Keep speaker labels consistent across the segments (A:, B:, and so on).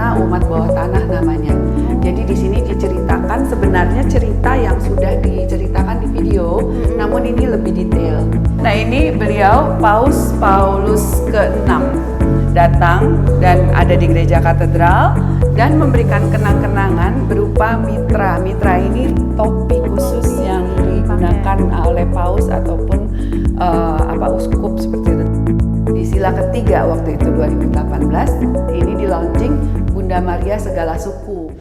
A: zona umat bawah tanah namanya. Jadi di sini diceritakan sebenarnya cerita yang sudah diceritakan di video, namun ini lebih detail. Nah, ini beliau Paus Paulus ke-6 datang dan ada di gereja katedral dan memberikan kenang-kenangan berupa mitra. Mitra ini topi khusus yang digunakan oleh paus ataupun uskup seperti itu. Di sila ketiga waktu itu 2018 ini di launching Bunda Maria Segala Suku.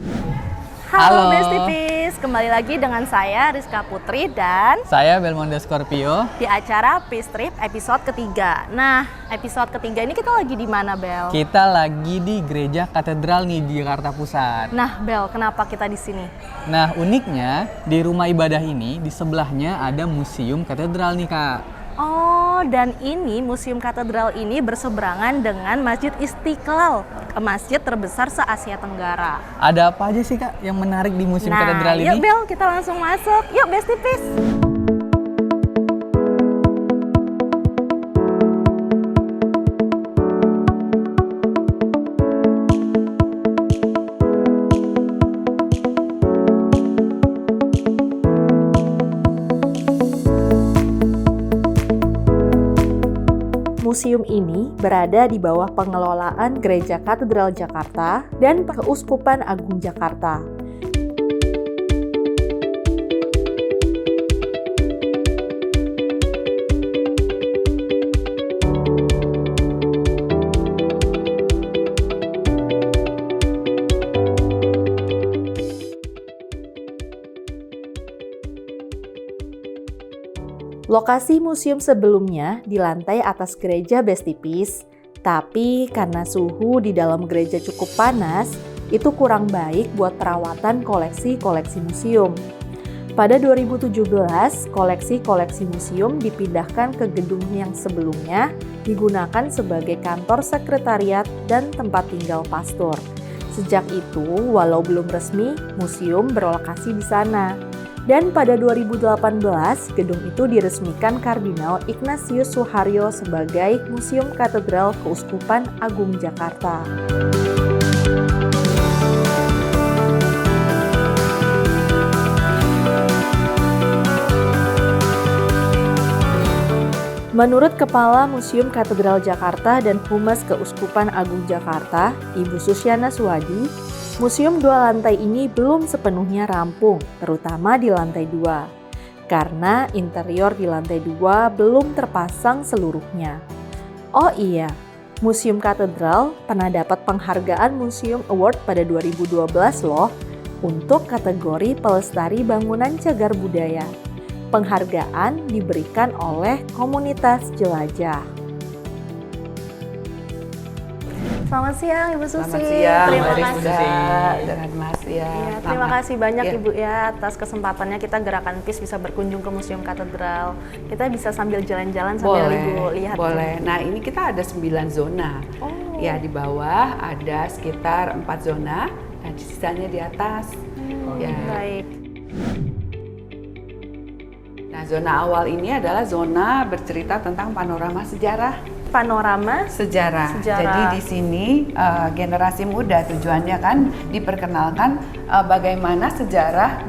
B: Halo Bestipis, kembali lagi dengan saya Rizka Putri dan
C: saya Belmondo Scorpio
B: di acara Peace Trip episode ketiga. Nah, episode ketiga ini kita lagi di mana, Bel?
C: Kita lagi di Gereja Katedral nih di Jakarta Pusat.
B: Nah, Bel, kenapa kita di sini?
C: Nah, uniknya di rumah ibadah ini di sebelahnya ada museum katedral nih, Kak.
B: Oh, dan ini Museum Katedral ini berseberangan dengan Masjid Istiqlal, masjid terbesar se-Asia Tenggara.
C: Ada apa aja sih, Kak, yang menarik di Museum Katedral ini?
B: Yuk Bel, kita langsung masuk. Yuk Bestipis. Museum ini berada di bawah pengelolaan Gereja Katedral Jakarta dan Keuskupan Agung Jakarta. Lokasi museum sebelumnya di lantai atas gereja Bestipis, tapi karena suhu di dalam gereja cukup panas, itu kurang baik buat perawatan koleksi-koleksi museum. Pada 2017, koleksi-koleksi museum dipindahkan ke gedung yang sebelumnya digunakan sebagai kantor sekretariat dan tempat tinggal pastor. Sejak itu, walau belum resmi, museum berlokasi di sana. Dan pada 2018, gedung itu diresmikan Kardinal Ignatius Suharyo sebagai Museum Katedral Keuskupan Agung Jakarta. Menurut Kepala Museum Katedral Jakarta dan Humas Keuskupan Agung Jakarta, Ibu Susiana Suwadi, museum 2 lantai ini belum sepenuhnya rampung, terutama di lantai 2, karena interior di lantai 2 belum terpasang seluruhnya. Oh iya, Museum Katedral pernah dapat penghargaan Museum Award pada 2012 loh, untuk kategori pelestari bangunan cagar budaya. Penghargaan diberikan oleh komunitas jelajah. Selamat siang Ibu Susi.
A: Selamat siang,
B: terima
A: Mbak
B: kasih.
A: dengan Mas ya.
B: Terima kasih banyak
A: Ya.
B: Ibu ya atas kesempatannya kita Gerakan Peace bisa berkunjung ke Museum Katedral. Kita bisa sambil jalan-jalan sambil Ibu lihat.
A: Boleh. Nah, ini kita ada 9 zona.
B: Oh.
A: Ya, di bawah ada sekitar 4 zona, dan sisanya di atas. Ya.
B: Baik.
A: Nah, zona awal ini adalah zona bercerita tentang panorama sejarah.
B: Panorama
A: Sejarah.
B: Sejarah.
A: Jadi di sini generasi muda tujuannya kan diperkenalkan bagaimana sejarah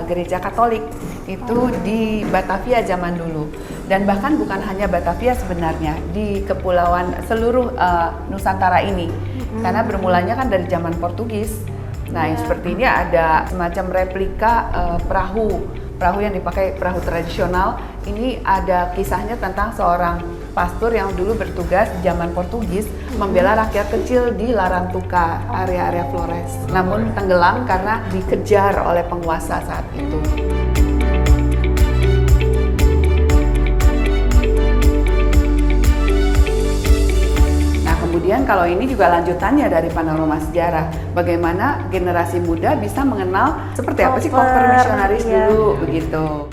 A: gereja Katolik itu di Batavia zaman dulu, dan bahkan bukan hanya Batavia sebenarnya, di kepulauan seluruh Nusantara ini, karena bermulanya kan dari zaman Portugis. Nah, yang seperti ini ada semacam replika perahu yang dipakai, perahu tradisional. Ini ada kisahnya tentang seorang pastor yang dulu bertugas di zaman Portugis membela rakyat kecil di Larantuka, area-area Flores. Namun tenggelam karena dikejar oleh penguasa saat itu. Nah, kemudian kalau ini juga lanjutannya dari panorama sejarah. Bagaimana generasi muda bisa mengenal seperti apa sih koper misionaris dulu, begitu.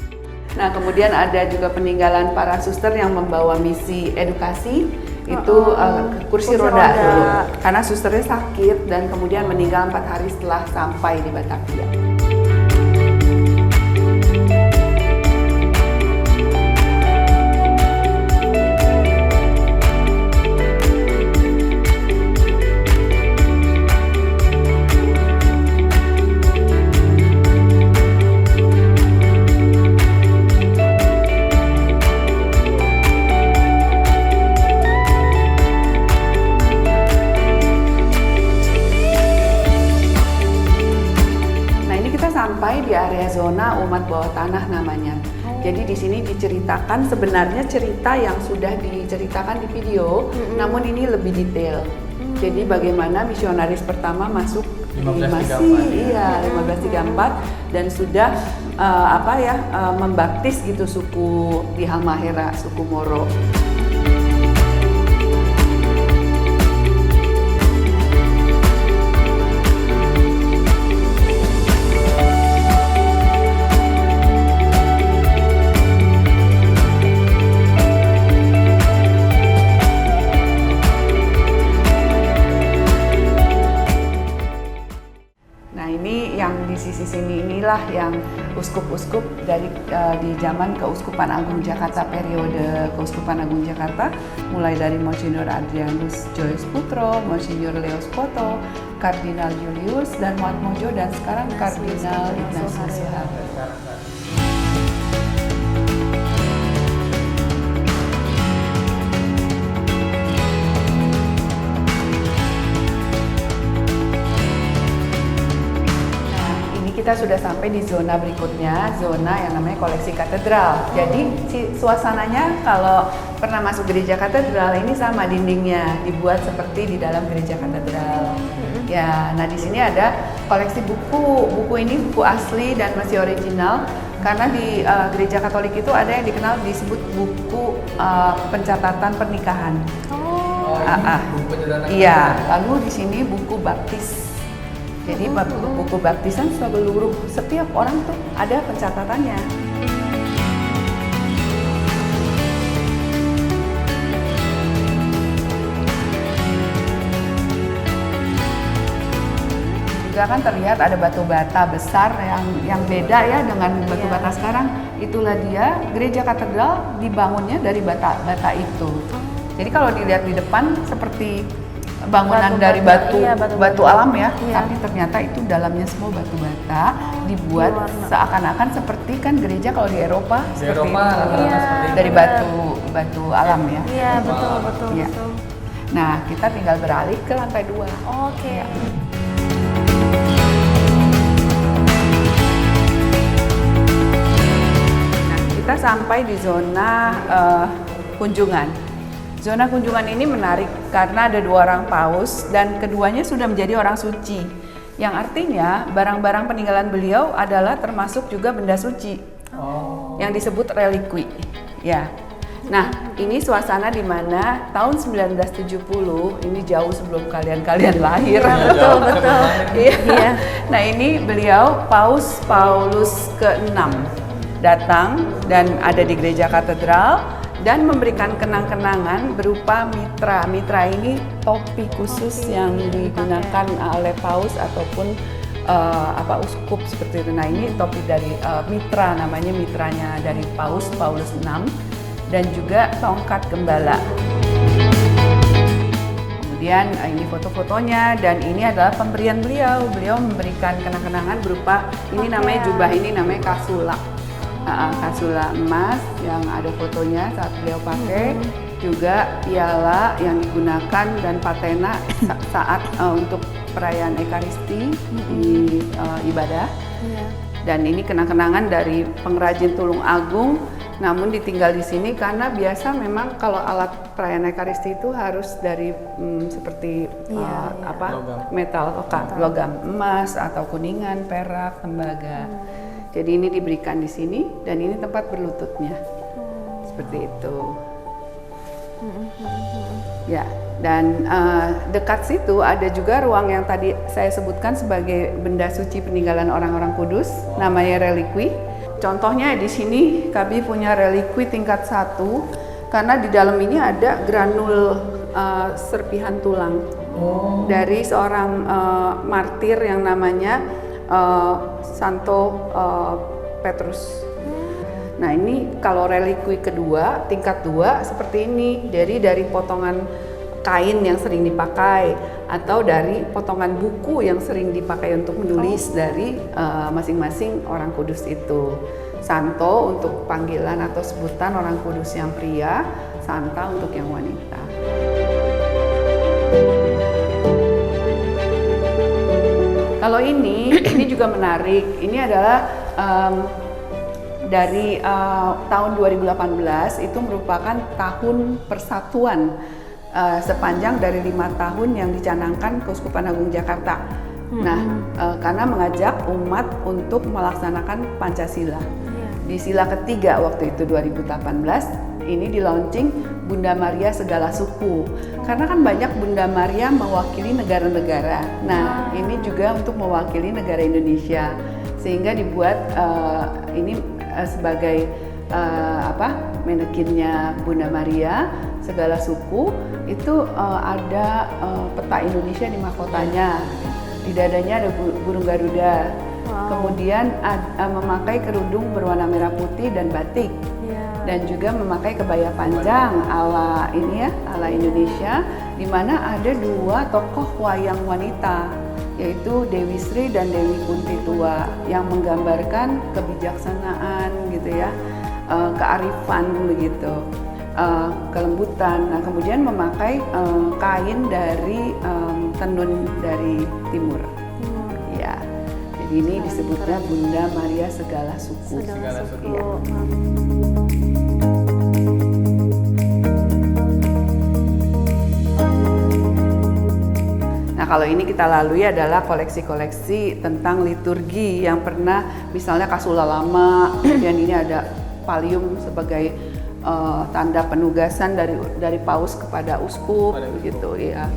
A: Nah, kemudian ada juga peninggalan para suster yang membawa misi edukasi, itu kursi roda dulu. Karena susternya sakit dan kemudian meninggal 4 hari setelah sampai di Batavia. ramai di area zona umat bawah tanah namanya. Jadi di sini diceritakan sebenarnya cerita yang sudah diceritakan di video, namun ini lebih detail. Jadi bagaimana misionaris pertama masuk di 1534 dan sudah membaptis gitu suku di Halmahera, suku Moro. Inilah yang uskup-uskup dari di zaman Keuskupan Agung Jakarta, periode Keuskupan Agung Jakarta, mulai dari Monsignor Adrianus Joyce Putro, Monsignor Leo Spoto, Kardinal Julius dan Watmojo, dan sekarang Kardinal Ignatius Suharto. Kita sudah sampai di zona berikutnya, zona yang namanya koleksi katedral. Jadi suasananya kalau pernah masuk gereja katedral ini sama, dindingnya dibuat seperti di dalam gereja katedral. Ya, nah di sini ada koleksi buku. Buku ini buku asli dan masih original karena di gereja Katolik itu ada yang dikenal disebut buku pencatatan pernikahan. Iya, lalu di sini buku baptis. Jadi buku baptisan seluruh setiap orang tuh ada pencatatannya. Juga kan terlihat ada batu bata besar yang beda ya dengan batu bata sekarang. Itulah dia, gereja katedral dibangunnya dari bata itu. Jadi kalau dilihat di depan seperti bangunan dari batu alam ya, tapi ternyata itu dalamnya semua batu bata dibuat seakan-akan seperti kan gereja kalau di Eropa seperti dari batu alam ya.
B: Iya, betul.
A: Ya. Nah, kita tinggal beralih ke lantai 2.
B: Oke.
A: Ya. Nah, kita sampai di zona kunjungan. Zona kunjungan ini menarik karena ada 2 orang paus dan keduanya sudah menjadi orang suci. Yang artinya barang-barang peninggalan beliau adalah termasuk juga benda suci. Yang disebut relikwi. Ya. Nah, ini suasana di mana tahun 1970, ini jauh sebelum kalian lahir.
B: Betul.
A: Iya. Nah, ini beliau Paus Paulus ke-6 datang dan ada di gereja katedral dan memberikan kenang-kenangan berupa mitra. Mitra ini topi khusus yang digunakan oleh paus ataupun uskup seperti itu. Nah, ini topi dari mitra, namanya mitranya dari Paus Paulus 6, dan juga tongkat gembala. Kemudian ini foto-fotonya, dan ini adalah pemberian beliau. Beliau memberikan kenang-kenangan berupa ini namanya jubah, ini namanya kasula. Kasula emas yang ada fotonya saat beliau pakai, juga piala yang digunakan dan patena saat untuk perayaan Ekaristi di ibadah. Dan ini kenang-kenangan dari pengrajin tulung agung, namun ditinggal di sini karena biasa memang kalau alat perayaan Ekaristi itu harus dari seperti metal, logam emas atau kuningan, perak, tembaga. Jadi ini diberikan di sini dan ini tempat berlututnya. Seperti itu. Ya, dan dekat situ ada juga ruang yang tadi saya sebutkan sebagai benda suci peninggalan orang-orang kudus, namanya relikwi. Contohnya di sini kami punya relikwi tingkat 1 karena di dalam ini ada granul serpihan tulang dari seorang martir yang namanya Santo Petrus. Nah, ini kalau relikwi kedua, tingkat 2 seperti ini. Jadi dari potongan kain yang sering dipakai atau dari potongan buku yang sering dipakai untuk menulis dari masing-masing orang kudus itu. Santo untuk panggilan atau sebutan orang kudus yang pria, Santa untuk yang wanita. Kalau ini juga menarik. Ini adalah dari tahun 2018 itu merupakan tahun persatuan sepanjang dari 5 tahun yang dicanangkan Keuskupan Agung Jakarta. Nah, karena mengajak umat untuk melaksanakan Pancasila. Di sila ketiga waktu itu 2018 ini di launching Bunda Maria segala suku. Karena kan banyak Bunda Maria mewakili negara-negara. Nah, ini juga untuk mewakili negara Indonesia. Sehingga dibuat ini sebagai manekinnya Bunda Maria segala suku itu ada peta Indonesia di mahkotanya. Di dadanya ada burung Garuda. Kemudian memakai kerudung berwarna merah putih dan batik. Dan juga memakai kebaya panjang ala Indonesia, di mana ada 2 tokoh wayang wanita, yaitu Dewi Sri dan Dewi Kunti Tua, yang menggambarkan kebijaksanaan gitu ya, kearifan begitu, kelembutan. Nah, kemudian memakai kain dari tenun dari timur. Ya, jadi ini disebutnya Bunda Maria segala suku.
B: Segala suku.
A: Ya. Nah, kalau ini kita lalui adalah koleksi-koleksi tentang liturgi yang pernah, misalnya Kasula Lama, kemudian ini ada Pallium sebagai tanda penugasan dari paus kepada uskup, begitu ya.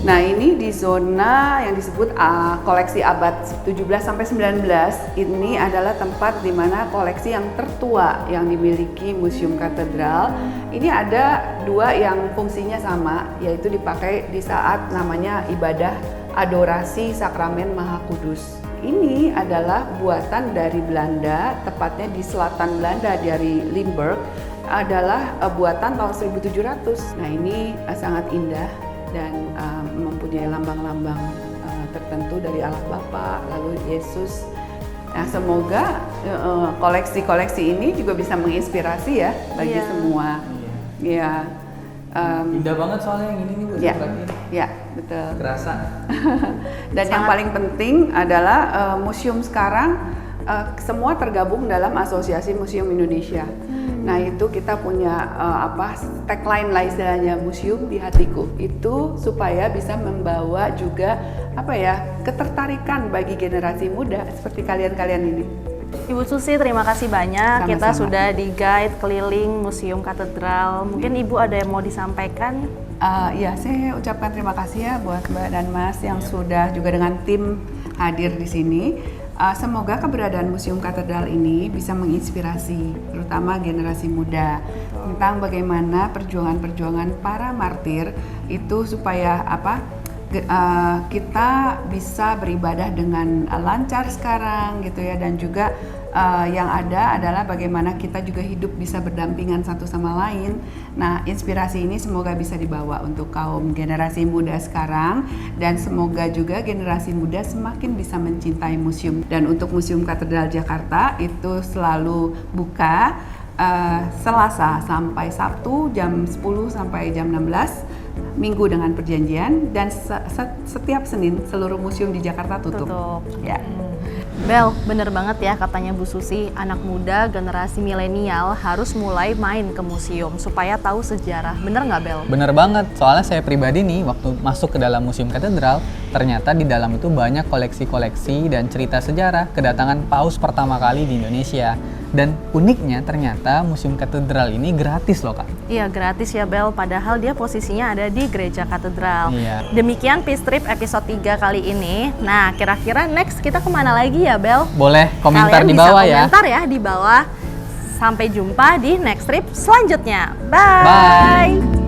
A: Nah, ini di zona yang disebut koleksi abad 17 sampai 19. Ini adalah tempat di mana koleksi yang tertua yang dimiliki Museum Katedral. Ini ada 2 yang fungsinya sama, yaitu dipakai di saat namanya ibadah adorasi sakramen Maha Kudus. Ini adalah buatan dari Belanda, tepatnya di selatan Belanda dari Limburg, adalah buatan tahun 1700. Nah, ini sangat indah dan mempunyai lambang-lambang tertentu dari Allah Bapa, lalu Yesus. Nah, semoga koleksi-koleksi ini juga bisa menginspirasi ya bagi semua. Ya.
C: Indah banget soalnya yang ini nih Bu,
A: ya, betul.
C: Kerasa.
A: Dan yang paling penting adalah museum sekarang semua tergabung dalam Asosiasi Museum Indonesia. Nah, itu kita punya tagline lah istilahnya, museum di hatiku. Itu supaya bisa membawa juga ketertarikan bagi generasi muda seperti kalian-kalian ini.
B: Ibu Susi, terima kasih banyak.
A: Sama-sama.
B: Kita sudah di-guide keliling Museum Katedral. Mungkin Ibu ada yang mau disampaikan?
A: Ya, saya ucapkan terima kasih ya buat Mbak dan Mas yang sudah juga dengan tim hadir di sini. Semoga keberadaan Museum Katedral ini bisa menginspirasi, terutama generasi muda, tentang bagaimana perjuangan-perjuangan para martir itu supaya kita bisa beribadah dengan lancar sekarang gitu ya, dan juga yang ada adalah bagaimana kita juga hidup bisa berdampingan satu sama lain. Nah, inspirasi ini semoga bisa dibawa untuk kaum generasi muda sekarang, dan semoga juga generasi muda semakin bisa mencintai museum. Dan untuk Museum Katedral Jakarta itu selalu buka Selasa sampai Sabtu jam 10 sampai jam 16, Minggu dengan perjanjian, dan setiap Senin seluruh museum di Jakarta tutup. Ya.
B: Bel, bener banget ya katanya Bu Susi, anak muda generasi milenial harus mulai main ke museum supaya tahu sejarah. Bener nggak, Bel?
C: Bener banget, soalnya saya pribadi nih waktu masuk ke dalam Museum Katedral, ternyata di dalam itu banyak koleksi-koleksi dan cerita sejarah kedatangan paus pertama kali di Indonesia. Dan uniknya ternyata Museum Katedral ini gratis loh, Kak.
B: Iya, gratis ya, Bel, padahal dia posisinya ada di Gereja Katedral.
C: Iya.
B: Demikian Peace Trip episode 3 kali ini. Nah, kira-kira next kita kemana lagi ya, Bel?
C: Boleh komentar
B: Kalian
C: di bawah
B: bisa
C: ya.
B: komentar ya di bawah. Sampai jumpa di next trip selanjutnya.
C: Bye.
B: Bye.